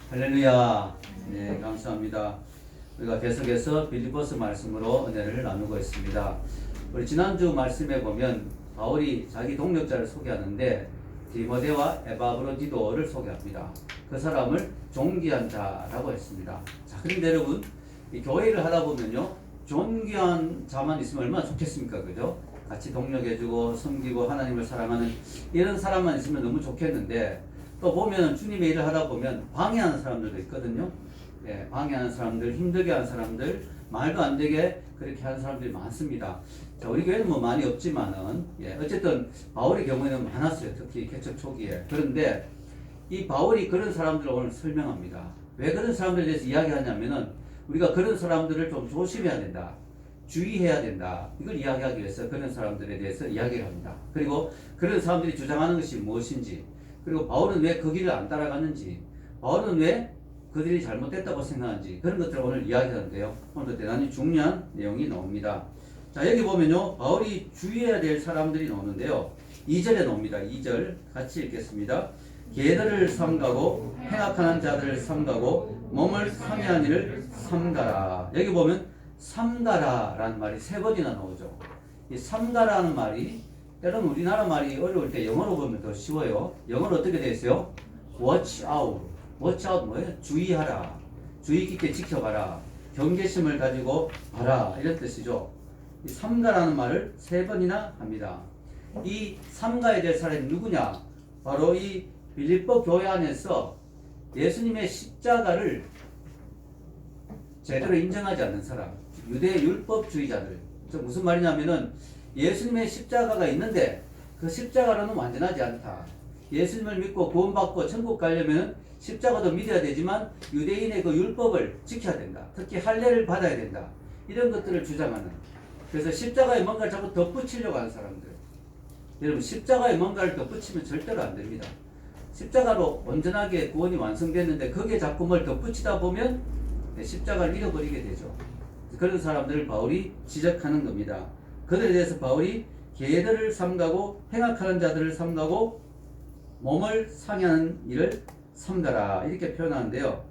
할렐루야. 네, 감사합니다. 우리가 계속해서 빌립보서 말씀으로 은혜를 나누고 있습니다. 우리 지난주 말씀에 보면 바울이 자기 동력자를 소개하는데 디모데와 에바브로디도를 소개합니다. 그 사람을 존귀한 자라고 했습니다. 자, 그런데 여러분, 이 교회를 하다 보면요, 존귀한 자만 있으면 얼마나 좋겠습니까? 그죠? 같이 동력해주고 섬기고 하나님을 사랑하는 이런 사람만 있으면 너무 좋겠는데, 또 보면 주님의 일을 하다 보면 방해하는 사람들도 있거든요. 예, 방해하는 사람들, 힘들게 하는 사람들, 말도 안 되게 그렇게 하는 사람들이 많습니다. 자, 우리 교회는 뭐 많이 없지만은, 예, 어쨌든 바울의 경우에는 많았어요. 특히 개척 초기에. 그런데 이 바울이 그런 사람들을 오늘 설명합니다. 왜 그런 사람들에 대해서 이야기하냐면은 우리가 그런 사람들을 좀 조심해야 된다. 주의해야 된다. 이걸 이야기하기 위해서 그런 사람들에 대해서 이야기를 합니다. 그리고 그런 사람들이 주장하는 것이 무엇인지, 그리고 바울은 왜 그 길을 안 따라갔는지, 바울은 왜 그들이 잘못됐다고 생각하는지, 그런 것들을 오늘 이야기하는데요. 오늘도 대단히 중요한 내용이 나옵니다. 자, 여기 보면요, 바울이 주의해야 될 사람들이 나오는데요. 2절에 나옵니다. 2절 같이 읽겠습니다. 개들을 삼가고 행악하는 자들을 삼가고 몸을 상해한 일을 삼가라. 여기 보면 삼가라 라는 말이 3번이나 나오죠. 이 삼가라는 말이 때로는 우리나라 말이 어려울 때 영어로 보면 더 쉬워요. 영어로 어떻게 되어 있어요? watch out. watch out 뭐예요? 주의하라. 주의 깊게 지켜봐라. 경계심을 가지고 봐라. 이런 뜻이죠. 이 삼가라는 말을 3번이나 합니다. 이 삼가에 될 사람이 누구냐? 바로 이 빌립보 교회 안에서 예수님의 십자가를 제대로 인정하지 않는 사람, 유대 율법주의자들. 무슨 말이냐면은 예수님의 십자가가 있는데 그 십자가로는 완전하지 않다. 예수님을 믿고 구원받고 천국 가려면 십자가도 믿어야 되지만 유대인의 그 율법을 지켜야 된다. 특히 할례를 받아야 된다. 이런 것들을 주장하는. 그래서 십자가에 뭔가를 자꾸 덧붙이려고 하는 사람들. 여러분, 십자가에 뭔가를 덧붙이면 절대로 안 됩니다. 십자가로 온전하게 구원이 완성됐는데 거기에 자꾸 뭘 덧붙이다 보면 십자가를 잃어버리게 되죠. 그런 사람들을 바울이 지적하는 겁니다. 그들에 대해서 바울이 개들을 삼가고 행악하는 자들을 삼가고 몸을 상해하는 일을 삼가라 이렇게 표현하는데요.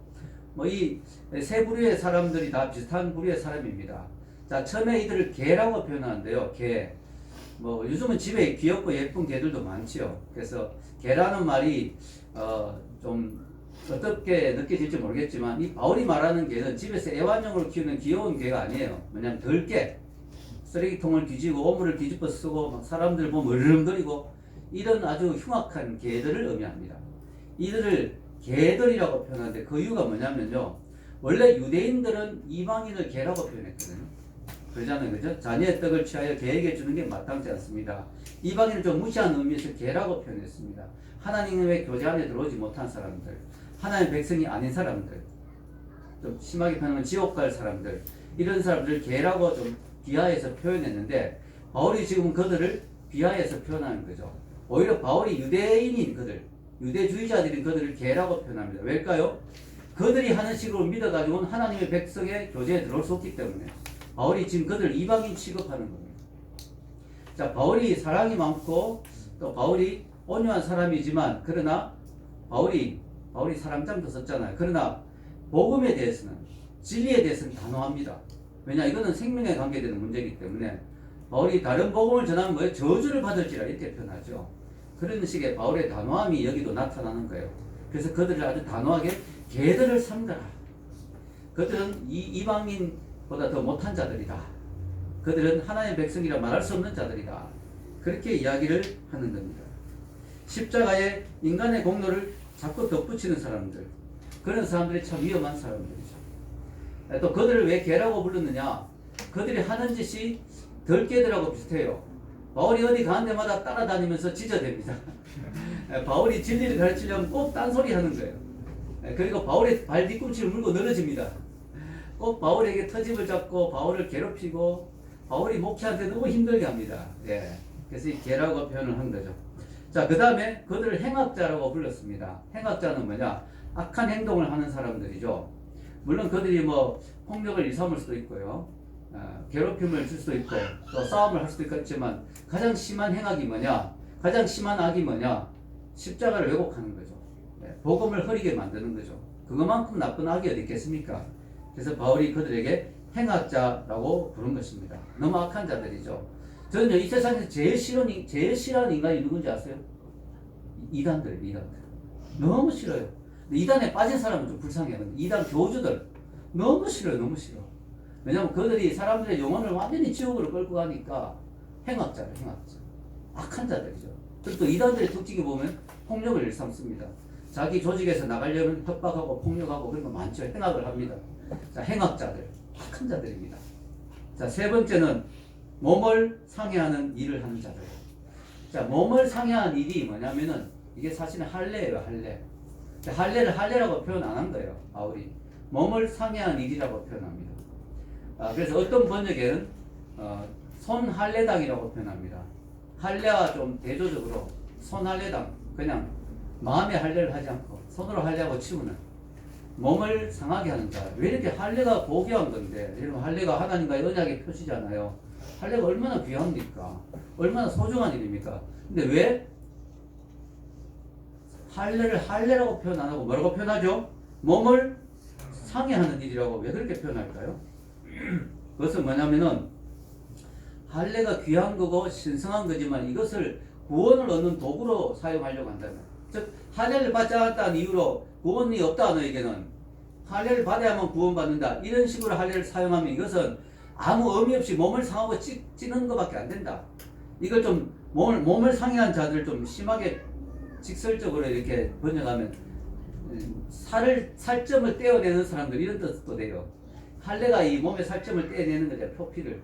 뭐 이 세 부류의 사람들이 다 비슷한 부류의 사람입니다. 자, 처음에 이들을 개라고 표현하는데요. 개. 뭐 요즘은 집에 귀엽고 예쁜 개들도 많지요. 그래서 개라는 말이 좀 어떻게 느껴질지 모르겠지만 이 바울이 말하는 개는 집에서 애완용으로 키우는 귀여운 개가 아니에요. 뭐냐면 덜개. 쓰레기통을 뒤지고 오물을 뒤집어 쓰고 막 사람들 보면 으르렁거리고 이런 아주 흉악한 개들을 의미합니다. 이들을 개들이라고 표현하는데 그 이유가 뭐냐면요. 원래 유대인들은 이방인을 개라고 표현했거든요. 그러잖아요. 그죠? 자녀의 떡을 취하여 개에게 주는 게 마땅치 않습니다. 이방인을 좀 무시하는 의미에서 개라고 표현했습니다. 하나님의 교제 안에 들어오지 못한 사람들, 하나님의 백성이 아닌 사람들, 좀 심하게 표현하면 지옥 갈 사람들, 이런 사람들을 개라고 좀 비하해서 표현했는데 바울이 지금 그들을 비하해서 표현하는 거죠. 오히려 바울이 유대인인 그들, 유대주의자들인 그들을 개라고 표현합니다. 왜일까요? 그들이 하는 식으로 믿어가지고는 하나님의 백성의 교제에 들어올 수 없기 때문에 바울이 지금 그들을 이방인 취급하는 겁니다. 자, 바울이 사랑이 많고 또 바울이 온유한 사람이지만 그러나 바울이 사랑장도 썼잖아요. 그러나 복음에 대해서는 진리에 대해서는 단호합니다. 왜냐, 이거는 생명에 관계되는 문제이기 때문에 바울이 다른 복음을 전하면 뭐예요? 저주를 받을지라 이렇게 표현하죠. 그런 식의 바울의 단호함이 여기도 나타나는 거예요. 그래서 그들을 아주 단호하게 개들을 삼가라. 그들은 이방인보다 더 못한 자들이다. 그들은 하나님의 백성이라 말할 수 없는 자들이다. 그렇게 이야기를 하는 겁니다. 십자가에 인간의 공로를 자꾸 덧붙이는 사람들, 그런 사람들이 참 위험한 사람들이죠. 또 그들을 왜 개라고 불렀느냐? 그들이 하는 짓이 덜개들하고 비슷해요. 바울이 어디 가는 데마다 따라다니면서 지저댑니다. 바울이 진리를 가르치려면 꼭 딴소리 하는 거예요. 그리고 바울의 발 뒤꿈치를 물고 늘어집니다. 꼭 바울에게 터집을 잡고 바울을 괴롭히고 바울이 목회하는데 너무 힘들게 합니다. 예. 그래서 이 개라고 표현을 한 거죠. 자, 그 다음에 그들을 행악자라고 불렀습니다. 행악자는 뭐냐? 악한 행동을 하는 사람들이죠. 물론 그들이 뭐 폭력을 일삼을 수도 있고요. 괴롭힘을 줄 수도 있고 또 싸움을 할 수도 있겠지만 가장 심한 행악이 뭐냐? 가장 심한 악이 뭐냐? 십자가를 왜곡하는 거죠. 복음을 흐리게 만드는 거죠. 그것만큼 나쁜 악이 어디 있겠습니까? 그래서 바울이 그들에게 행악자라고 부른 것입니다. 너무 악한 자들이죠. 저는요, 이 세상에서 제일 싫어하는 인간이 누군지 아세요? 이단들이에요, 이단들. 너무 싫어요. 근데 이단에 빠진 사람은 좀 불쌍해요. 근데 이단 교주들 너무 싫어요, 너무 싫어. 왜냐면 그들이 사람들의 영혼을 완전히 지옥으로 끌고 가니까 행악자예요, 행악자. 악한 자들이죠. 그리고 또 이단들의 특징이 보면 폭력을 일삼습니다. 자기 조직에서 나가려면 협박하고 폭력하고 그런 거 많죠. 행악을 합니다. 자, 행악자들, 악한 자들입니다. 자, 세 번째는 몸을 상해하는 일을 하는 자들. 자, 몸을 상해하는 일이 뭐냐면은 이게 사실은 할례예요, 할례. 할례를 할례라고 표현 안 한 거예요, 바울이. 몸을 상해하는 일이라고 표현합니다. 그래서 어떤 번역에는 손할례당이라고 표현합니다. 할례와 좀 대조적으로 손할례당, 그냥 마음의 할례를 하지 않고 손으로 할례하고 치우는 몸을 상하게 하는 자. 왜 이렇게 할례가 고귀한 건데, 여러분 할례가 하나님과의 언약의 표시잖아요. 할례가 얼마나 귀합니까? 얼마나 소중한 일입니까? 근데 왜 할례를 할례라고 표현 안 하고 뭐라고 표현하죠? 몸을 상해하는 일이라고 왜 그렇게 표현할까요? 그것은 뭐냐면은 할례가 귀한 거고 신성한 거지만 이것을 구원을 얻는 도구로 사용하려고 한다면, 즉 할례를 받지 않았다는 이유로 구원이 없다 너에게는 할례를 받아야만 구원받는다 이런 식으로 할례를 사용하면 이것은 아무 의미 없이 몸을 상하고 찌는 것밖에 안 된다. 이걸 좀 몸을 상해한 자들을 좀 심하게 직설적으로 이렇게 번역하면 살점을 떼어내는 사람들 이런 뜻도 돼요. 할례가 이 몸의 살점을 떼어내는 거죠. 표피를.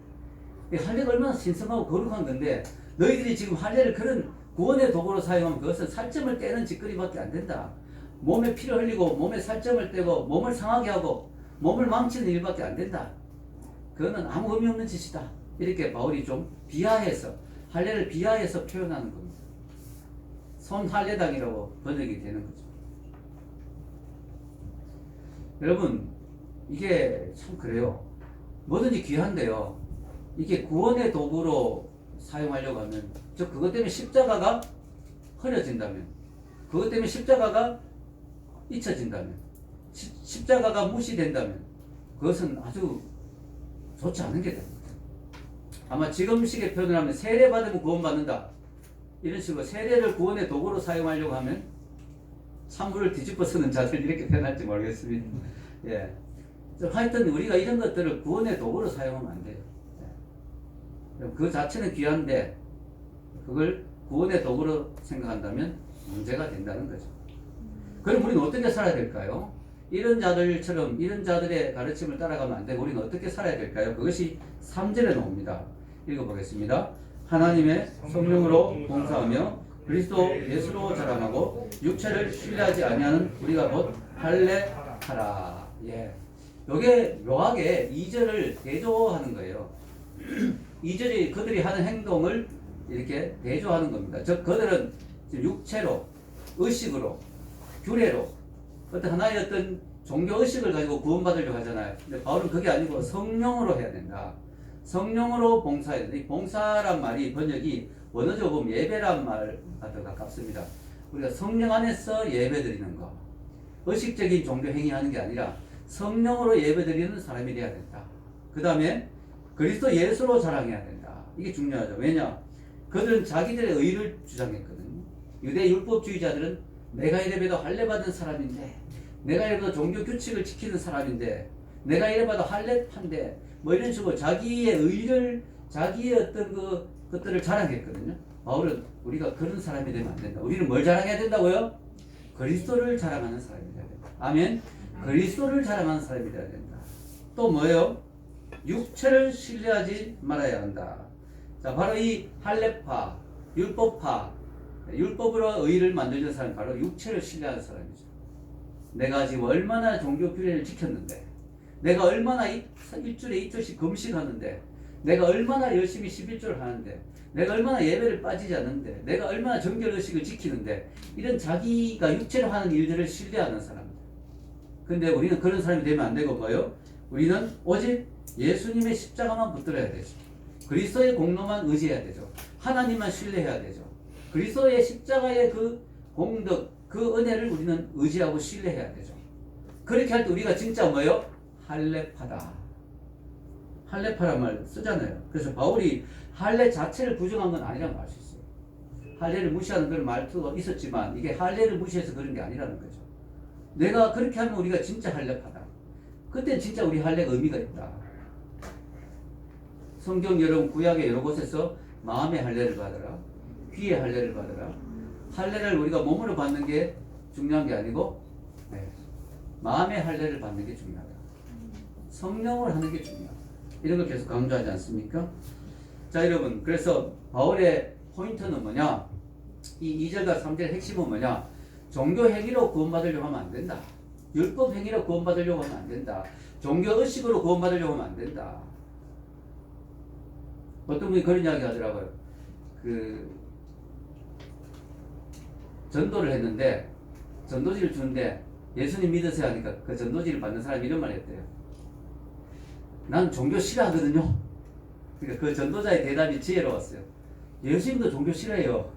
할례가 얼마나 신성하고 거룩한 건데 너희들이 지금 할례를 그런 구원의 도구로 사용하면 그것은 살점을 떼는 짓거리밖에 안 된다. 몸에 피를 흘리고 몸에 살점을 떼고 몸을 상하게 하고 몸을 망치는 일밖에 안 된다. 그거는 아무 의미 없는 짓이다. 이렇게 바울이 좀 비하해서 할례를 비하해서 표현하는 겁니다. 손할례당이라고 번역이 되는 거죠. 여러분 이게 참 그래요. 뭐든지 귀한데요. 이게 구원의 도구로 사용하려고 하면, 즉 그것 때문에 십자가가 흐려진다면, 그것 때문에 십자가가 잊혀진다면, 십자가가 무시된다면 그것은 아주 좋지 않은 게 됩니다. 아마 지금식의 표현을 하면 세례 받으면 구원받는다 이런 식으로 세례를 구원의 도구로 사용하려고 하면 찬물을 뒤집어 쓰는 자들 이렇게 표현할지 모르겠습니다. 예. 하여튼 우리가 이런 것들을 구원의 도구로 사용하면 안 돼요. 그 자체는 귀한데 그걸 구원의 도구로 생각한다면 문제가 된다는 거죠. 그럼 우리는 어떻게 살아야 될까요? 이런 자들처럼 이런 자들의 가르침을 따라가면 안 되고 우리는 어떻게 살아야 될까요? 그것이 3절에 나옵니다. 읽어보겠습니다. 하나님의 성령으로 봉사하며 그리스도 예수로 자랑하고 육체를 신뢰하지 아니하는 우리가 곧 할례하라. 예. 요게 묘하게 2절을 대조하는 거예요. 2절이 그들이 하는 행동을 이렇게 대조하는 겁니다. 즉 그들은 육체로, 의식으로, 규례로 어떤 하나의 어떤 종교 의식을 가지고 구원받으려고 하잖아요. 근데 바울은 그게 아니고 성령으로 해야 된다. 성령으로 봉사해야 된다. 이 봉사란 말이 번역이 원어적으로 보면 예배란 말과 더 가깝습니다. 우리가 성령 안에서 예배드리는 거, 의식적인 종교 행위하는 게 아니라 성령으로 예배드리는 사람이 되어야 된다. 그 다음에 그리스도 예수로 자랑해야 된다. 이게 중요하죠. 왜냐? 그들은 자기들의 의를 주장했거든요. 유대 율법주의자들은 내가 이래봬도 할례받은 사람인데, 내가 이래봬도 종교 규칙을 지키는 사람인데, 내가 이래봐도 할례파인데, 뭐 이런 식으로 자기의 의를, 자기의 어떤 것들을 자랑했거든요. 바울은 우리가 그런 사람이 되면 안 된다. 우리는 뭘 자랑해야 된다고요? 그리스도를 자랑하는 사람이 되어야 된다. 아멘. 그리스도를 자랑하는 사람이 되어야 된다. 또 뭐예요? 육체를 신뢰하지 말아야 한다. 자, 바로 이 할례파, 율법파, 율법으로 의를 만들는 사람이 바로 육체를 신뢰하는 사람이죠. 내가 지금 얼마나 종교 규례를 지켰는데, 내가 얼마나 일주일에 이틀씩 금식하는데, 내가 얼마나 열심히 11조를 하는데, 내가 얼마나 예배를 빠지지 않는데, 내가 얼마나 정결의식을 지키는데, 이런 자기가 육체로 하는 일들을 신뢰하는 사람입니다. 근데 우리는 그런 사람이 되면 안 되고 뭐요? 우리는 오직 예수님의 십자가만 붙들어야 되죠. 그리스도의 공로만 의지해야 되죠. 하나님만 신뢰해야 되죠. 그리스도의 십자가의 그 공덕, 그 은혜를 우리는 의지하고 신뢰해야 되죠. 그렇게 할 때 우리가 진짜 뭐예요? 할례파다. 할례파란 말 쓰잖아요. 그래서 바울이 할례 자체를 부정한 건 아니라는 걸 알 수 있어요. 할례를 무시하는 그런 말투가 있었지만 이게 할례를 무시해서 그런 게 아니라는 거죠. 내가 그렇게 하면 우리가 진짜 할례파다. 그때 진짜 우리 할례가 의미가 있다. 성경 여러분 구약의 여러 곳에서 마음의 할례를 받으라, 귀의 할례를 받으라. 할례를 우리가 몸으로 받는 게 중요한 게 아니고 마음의 할례를 받는 게 중요하다. 성령을 하는 게 중요하다. 이런 걸 계속 강조하지 않습니까? 자 여러분, 그래서 바울의 포인트는 뭐냐? 이 2절과 3절의 핵심은 뭐냐? 종교 행위로 구원받으려고 하면 안 된다. 율법 행위로 구원받으려고 하면 안 된다. 종교 의식으로 구원받으려고 하면 안 된다. 어떤 분이 그런 이야기 하더라고요. 전도를 했는데 전도지를 주는데 예수님 믿으세요 하니까 그 전도지를 받는 사람이 이런 말 했대요. 난 종교 싫어하거든요. 그러니까 그 전도자의 대답이 지혜로웠어요. 예수님도 종교 싫어해요.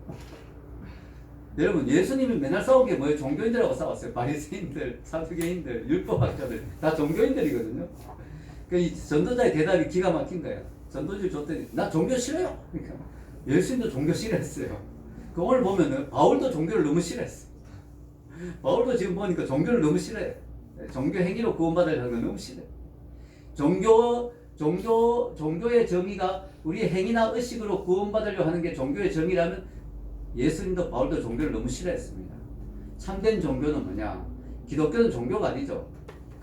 여러분, 예수님이 맨날 싸운 게 뭐예요? 종교인들하고 싸웠어요. 바리새인들, 사두개인들, 율법학자들 다 종교인들이거든요. 이 전도자의 대답이 기가 막힌 거예요. 전도지를 줬더니 나 종교 싫어요. 그러니까 예수님도 종교 싫어했어요. 오늘 보면은 바울도 종교를 너무 싫어했어. 바울도 지금 보니까 종교를 너무 싫어해. 종교 행위로 구원받으려는 거 너무 싫어. 종교의 정의가 우리의 행위나 의식으로 구원받으려고 하는 게 종교의 정의라면 예수님도 바울도 종교를 너무 싫어했습니다. 참된 종교는 뭐냐? 기독교는 종교가 아니죠.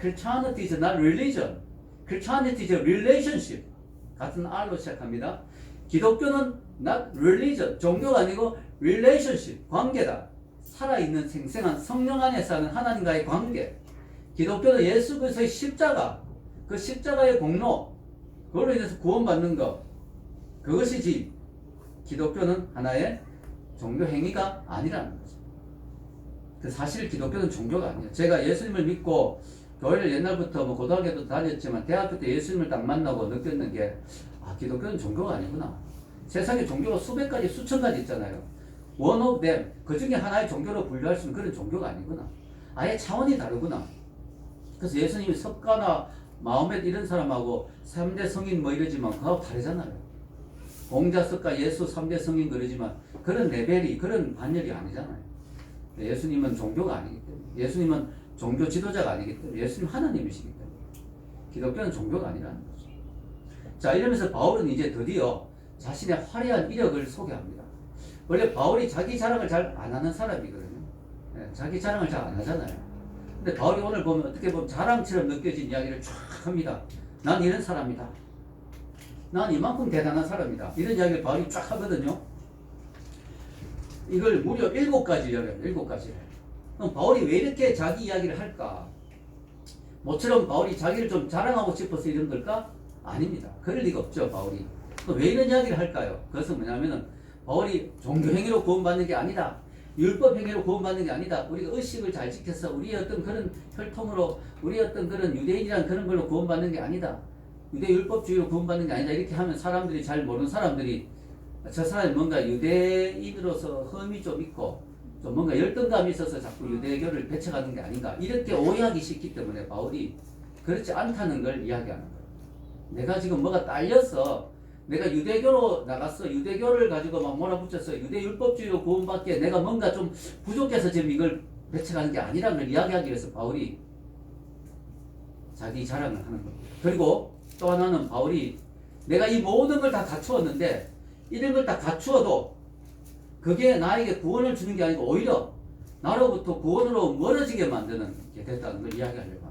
Christianity is not religion. Christianity is a relationship. 같은 R로 시작합니다. 기독교는 not religion. 종교가 아니고 relationship. 관계다. 살아있는 생생한 성령 안에 사는 하나님과의 관계. 기독교는 예수 그리스도의 십자가. 그 십자가의 공로. 그걸로 인해서 구원받는 것. 그것이지. 기독교는 하나의 종교 행위가 아니라는 거죠. 그 사실 기독교는 종교가 아니에요. 제가 예수님을 믿고 교회를 옛날부터 뭐 고등학교도 다녔지만 대학교 때 예수님을 딱 만나고 느꼈는 게 기독교는 종교가 아니구나. 세상에 종교가 수백 가지 수천 가지 있잖아요. One of them, 그 중에 하나의 종교로 분류할 수 있는 그런 종교가 아니구나. 아예 차원이 다르구나. 그래서 예수님이 석가나 마호멧 이런 사람하고 3대 성인 뭐 이러지만 그거하고 다르잖아요. 공자석가 예수 3대 성인 그러지만 그런 레벨이 그런 반열이 아니잖아요. 예수님은 종교가 아니기 때문에, 예수님은 종교 지도자가 아니기 때문에, 예수님 하나님이시기 때문에 기독교는 종교가 아니라는 거죠. 자, 이러면서 바울은 이제 드디어 자신의 화려한 이력을 소개합니다. 원래 바울이 자기 자랑을 잘 안 하는 사람이거든요. 자기 자랑을 잘 안 하잖아요. 근데 바울이 오늘 보면 어떻게 보면 자랑처럼 느껴진 이야기를 쫙 합니다. 난 이런 사람이다. 난 이만큼 대단한 사람이다. 이런 이야기를 바울이 쫙 하거든요. 이걸 무려 7가지 열어요. 7가지를. 그럼 바울이 왜 이렇게 자기 이야기를 할까? 모처럼 바울이 자기를 좀 자랑하고 싶어서 이런 걸까? 아닙니다. 그럴 리가 없죠, 바울이. 왜 이런 이야기를 할까요? 그것은 뭐냐면은 바울이 종교행위로 구원받는 게 아니다. 율법행위로 구원받는 게 아니다. 우리가 의식을 잘 지켜서 우리의 어떤 그런 혈통으로 우리의 어떤 그런 유대인이라는 그런 걸로 구원받는 게 아니다. 유대율법주의로 구원받는 게 아니다. 이렇게 하면 사람들이 잘 모르는 사람들이 저 사람이 뭔가 유대인으로서 흠이 좀 있고 좀 뭔가 열등감이 있어서 자꾸 유대교를 배척하는 게 아닌가 이렇게 오해하기 쉽기 때문에 바울이 그렇지 않다는 걸 이야기하는 거예요. 내가 지금 뭐가 딸려서 내가 유대교로 나갔어. 유대교를 가지고 막 몰아붙였어. 유대율법주의로 구원받기에 내가 뭔가 좀 부족해서 지금 이걸 배척하는 게 아니라는 걸 이야기하기 위해서 바울이 자기 자랑을 하는 겁니다. 그리고 또 하나는 바울이 내가 이 모든 걸 다 갖추었는데 이런 걸 다 갖추어도 그게 나에게 구원을 주는 게 아니고 오히려 나로부터 구원으로 멀어지게 만드는 게 됐다는 걸 이야기하려고 합니다.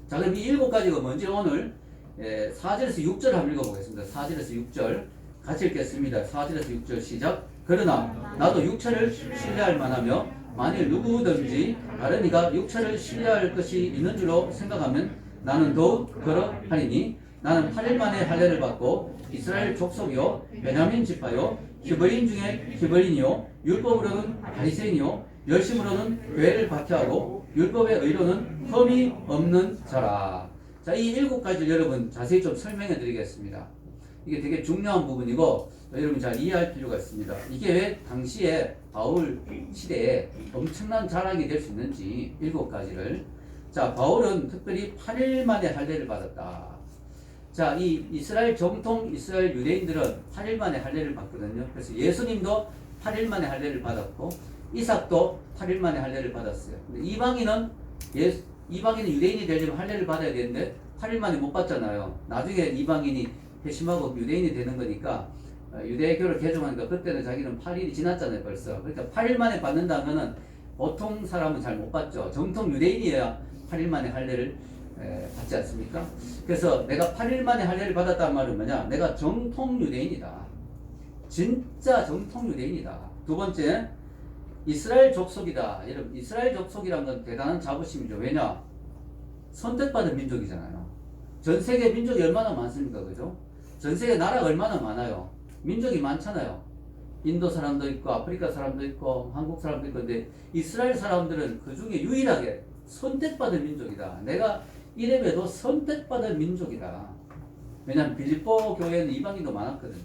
자, 그럼 이 7가지가 뭔지 오늘 4절에서 6절 한번 읽어보겠습니다. 4절에서 6절 같이 읽겠습니다. 4절에서 6절 시작. 그러나 나도 육체를 신뢰할 만하며 만일 누구든지 다른 이가 육체를 신뢰할 것이 있는 줄로 생각하면 나는 더욱 그러하리니 나는 8일 만에 할례를 받고 이스라엘 족속이요 베냐민 지파요 히브리인 중에 히브리인이요 율법으로는 바리새인이요 열심으로는 교회를 박해하고 율법의 의로는 흠이 없는 자라. 자, 이 7가지를 여러분 자세히 좀 설명해 드리겠습니다. 이게 되게 중요한 부분이고 여러분 잘 이해할 필요가 있습니다. 이게 왜 당시에 바울 시대에 엄청난 자랑이 될 수 있는지 7가지를 자, 바울은 특별히 8일 만에 할례를 받았다. 자, 이 이스라엘 정통 이스라엘 유대인들은 8일 만에 할례를 받거든요. 그래서 예수님도 8일 만에 할례를 받았고 이삭도 8일 만에 할례를 받았어요. 근데 이방인은 유대인이 되려면 할례를 받아야 되는데 8일 만에 못 받잖아요. 나중에 이방인이 회심하고 유대인이 되는 거니까 유대교를 개종하니까 그때는 자기는 8일이 지났잖아요, 벌써. 그러니까 8일 만에 받는다면은 보통 사람은 잘 못 받죠. 정통 유대인이어야 8일 만에 할례를 받지 않습니까? 그래서 내가 8일 만에 할례를 받았다는 말은 뭐냐? 내가 정통 유대인이다. 진짜 정통 유대인이다. 두 번째, 이스라엘 족속이다. 여러분, 이스라엘 족속이란 건 대단한 자부심이죠. 왜냐? 선택받은 민족이잖아요. 전 세계 민족이 얼마나 많습니까? 그죠? 전 세계 나라가 얼마나 많아요. 민족이 많잖아요. 인도 사람도 있고 아프리카 사람도 있고 한국 사람도 있고 근데 이스라엘 사람들은 그 중에 유일하게 선택받은 민족이다. 내가 이래봬도 선택받은 민족이다. 왜냐하면 빌립보 교회는 이방인도 많았거든.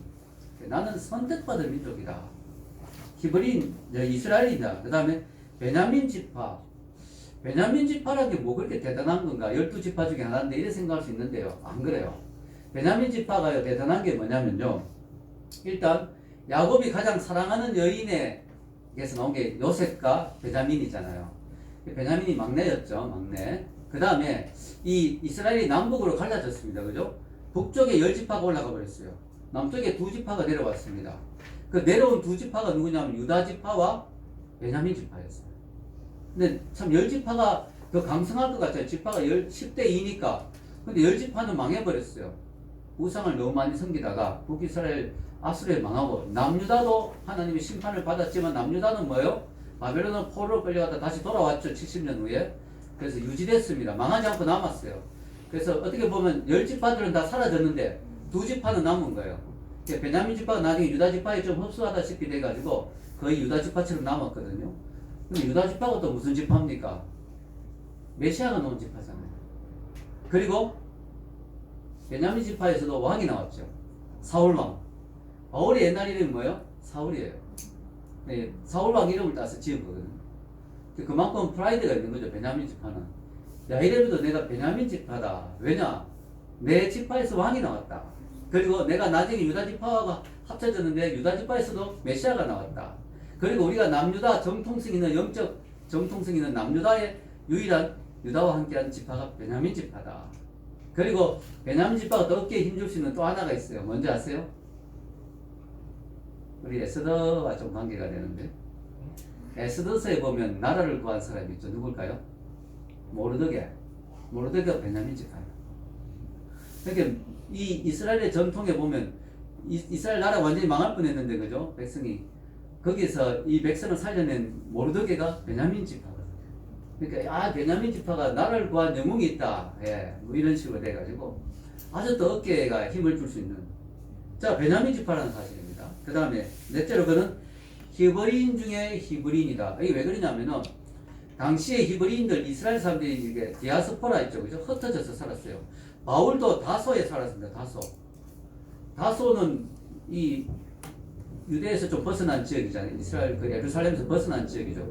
나는 선택받은 민족이다. 히브리인, 이스라엘이다. 그 다음에 베냐민 지파. 베냐민 지파라는 게 뭐 그렇게 대단한 건가? 12지파 중에 하나인데 이래 생각할 수 있는데요. 안 그래요. 베냐민 지파가 대단한 게 뭐냐면요. 일단 야곱이 가장 사랑하는 여인에게서 나온 게 요셉과 베냐민이잖아요. 베냐민이 막내였죠. 막내. 그 다음에 이 이스라엘이 남북으로 갈라졌습니다. 그죠? 북쪽에 10지파가 올라가 버렸어요. 남쪽에 2지파가 내려왔습니다. 그 내려온 2지파가 누구냐면 유다지파와 베냐민지파였어요. 근데 참 10지파가 더 강성할 것 같아요. 지파가 10대 2니까. 근데 10지파는 망해버렸어요. 우상을 너무 많이 섬기다가 북이스라엘 아수르에 망하고 남유다도 하나님의 심판을 받았지만 남유다는 뭐예요? 바벨론은 포로로 끌려갔다 다시 돌아왔죠. 70년 후에. 그래서 유지됐습니다. 망하지 않고 남았어요. 그래서 어떻게 보면 10지파들은 다 사라졌는데 2지파는 남은 거예요. 베냐민 지파가 나중에 유다 지파에 좀 흡수하다시피 돼가지고 거의 유다 지파처럼 남았거든요. 근데 유다 지파가 또 무슨 지파입니까? 메시아가 놓은 지파잖아요. 그리고 베냐민 지파에서도 왕이 나왔죠. 사울왕. 바울의 옛날 이름이 뭐예요? 사울이에요. 네, 사울왕 이름을 따서 지은 거거든요. 그만큼 프라이드가 있는 거죠. 베냐민 지파는. 야, 이래도 내가 베냐민 지파다. 왜냐? 내 지파에서 왕이 나왔다. 그리고 내가 나중에 유다 지파와 합쳐졌는데 유다 지파에서도 메시아가 나왔다. 그리고 우리가 남유다 정통성 있는 영적 정통성 있는 남유다의 유일한 유다와 함께한 지파가 베냐민 지파다. 그리고 베냐민 지파가 더 어깨에 힘줄 수 있는 또 하나가 있어요. 뭔지 아세요? 우리 에스더와 좀 관계가 되는데 에스더서에 보면 나라를 구한 사람이 있죠. 누굴까요? 모르드게가 베냐민 지파예요. 그러니까 이 이스라엘의 전통에 보면 이스라엘 나라 완전히 망할 뻔했는데 그죠? 백성이 거기서 이 백성을 살려낸 모르드게가 베냐민 지파거든요. 그러니까 베냐민 지파가 나라를 구한 영웅이 있다. 예, 뭐 이런 식으로 돼가지고 아주 더 어깨가 힘을 줄 수 있는 자 베냐민 지파라는 사실입니다. 그 다음에 넷째로 그는 히브리인 중에 히브리인이다. 이게 왜 그러냐면은 당시에 히브리인들 이스라엘 사람들이 이게 디아스포라 있죠, 그죠? 흩어져서 살았어요. 바울도 다소에 살았습니다. 다소는 이 유대에서 좀 벗어난 지역이잖아요. 이스라엘 그 예루살렘에서 벗어난 지역이죠.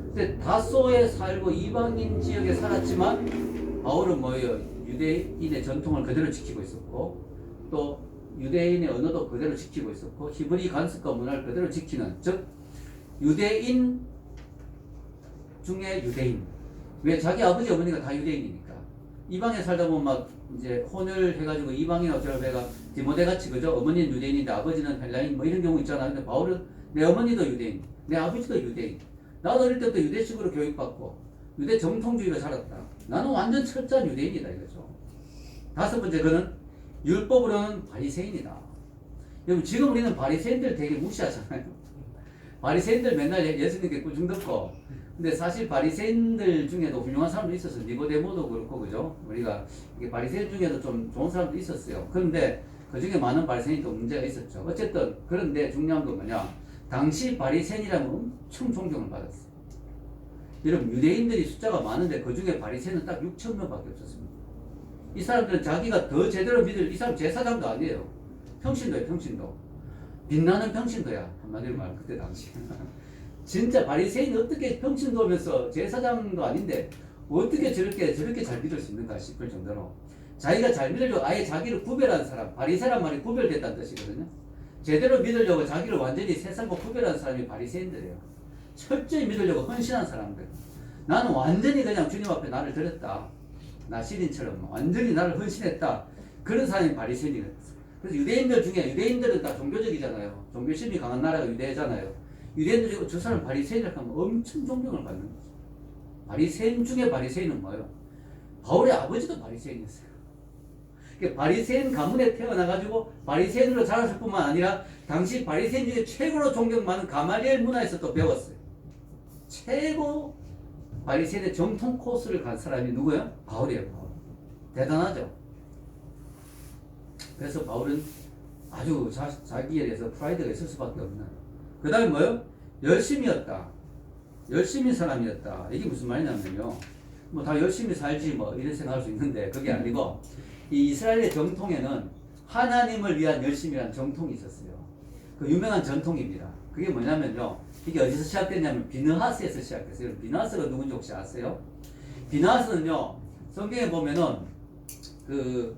근데 다소에 살고 이방인 지역에 살았지만 바울은 뭐예요? 유대인의 전통을 그대로 지키고 있었고 또 유대인의 언어도 그대로 지키고 있었고 히브리 관습과 문화를 그대로 지키는 즉 유대인 중에 유대인. 왜? 자기 아버지 어머니가 다 유대인이니까. 이방에 살다 보면 막 이제 혼을 해가지고 이방인하고 결합해가 디모데같이 그죠? 어머니는 유대인인데 아버지는 헬라인 뭐 이런 경우 있잖아. 근데 바울은 내 어머니도 유대인, 내 아버지도 유대인. 나도 어릴 때부터 유대식으로 교육받고 유대 정통주의로 살았다. 나는 완전 철저한 유대인이다 이거죠. 다섯 번째 그는 율법으로는 바리새인이다. 여러분 지금 우리는 바리새인들 되게 무시하잖아요. 바리새인들 맨날 예수님께 꾸중 듣고 근데 사실 바리새인들 중에도 훌륭한 사람도 있었어요. 니고데모도 그렇고 그죠? 우리가 이게 바리새인 중에도 좀 좋은 사람도 있었어요. 그런데 그 중에 많은 바리새인도 문제가 있었죠. 어쨌든 그런데 중요한 건 뭐냐? 당시 바리새인이라면 엄청 존경을 받았어요. 여러분 유대인들이 숫자가 많은데 그 중에 바리새인은 딱 6천 명밖에 없었습니다. 이 사람들은 자기가 더 제대로 믿을 이 사람 제사장도 아니에요. 평신도예요. 평신도. 빛나는 평신도야. 한마디로 말하면 그때 당시. 진짜 바리새인이 어떻게 평신도면서 제사장도 아닌데 어떻게 저렇게 잘 믿을 수 있는가 싶을 정도로 자기가 잘 믿으려고 아예 자기를 구별한 사람, 바리새란 말이 구별됐다는 뜻이거든요. 제대로 믿으려고 자기를 완전히 세상과 구별한 사람이 바리새인들이에요. 철저히 믿으려고 헌신한 사람들. 나는 완전히 그냥 주님 앞에 나를 드렸다. 나 시린처럼 완전히 나를 헌신했다. 그런 사람이 바리새인이거든요. 그래서 유대인들 중에 유대인들은 다 종교적이잖아요. 종교심이 강한 나라가 유대잖아요. 유대인들 중에 저 사람 바리새인이라고 하면 엄청 존경을 받는 거죠. 바리새인 중에 바리새인은 뭐예요? 바울의 아버지도 바리새인이었어요. 그러니까 바리새인 가문에 태어나가지고 바리새인으로 자랐을 뿐만 아니라 당시 바리새인 중에 최고로 존경받는 가말리엘 문화에서 또 배웠어요. 최고 바리새인의 정통 코스를 간 사람이 누구예요? 바울이에요. 바울. 대단하죠. 그래서 바울은 아주 자기에 대해서 프라이드가 있을 수밖에 없는. 그 다음에 뭐예요? 열심이었다. 열심히 사람이었다. 이게 무슨 말이냐면요. 뭐 다 열심히 살지 뭐 이런 생각할 수 있는데 그게 아니고 이 이스라엘의 정통에는 하나님을 위한 열심이라는 정통이 있었어요. 그 유명한 전통입니다. 그게 뭐냐면요. 이게 어디서 시작됐냐면 비느하스에서 시작됐어요. 비느하스가 누군지 혹시 아세요? 비느하스는요. 성경에 보면은 그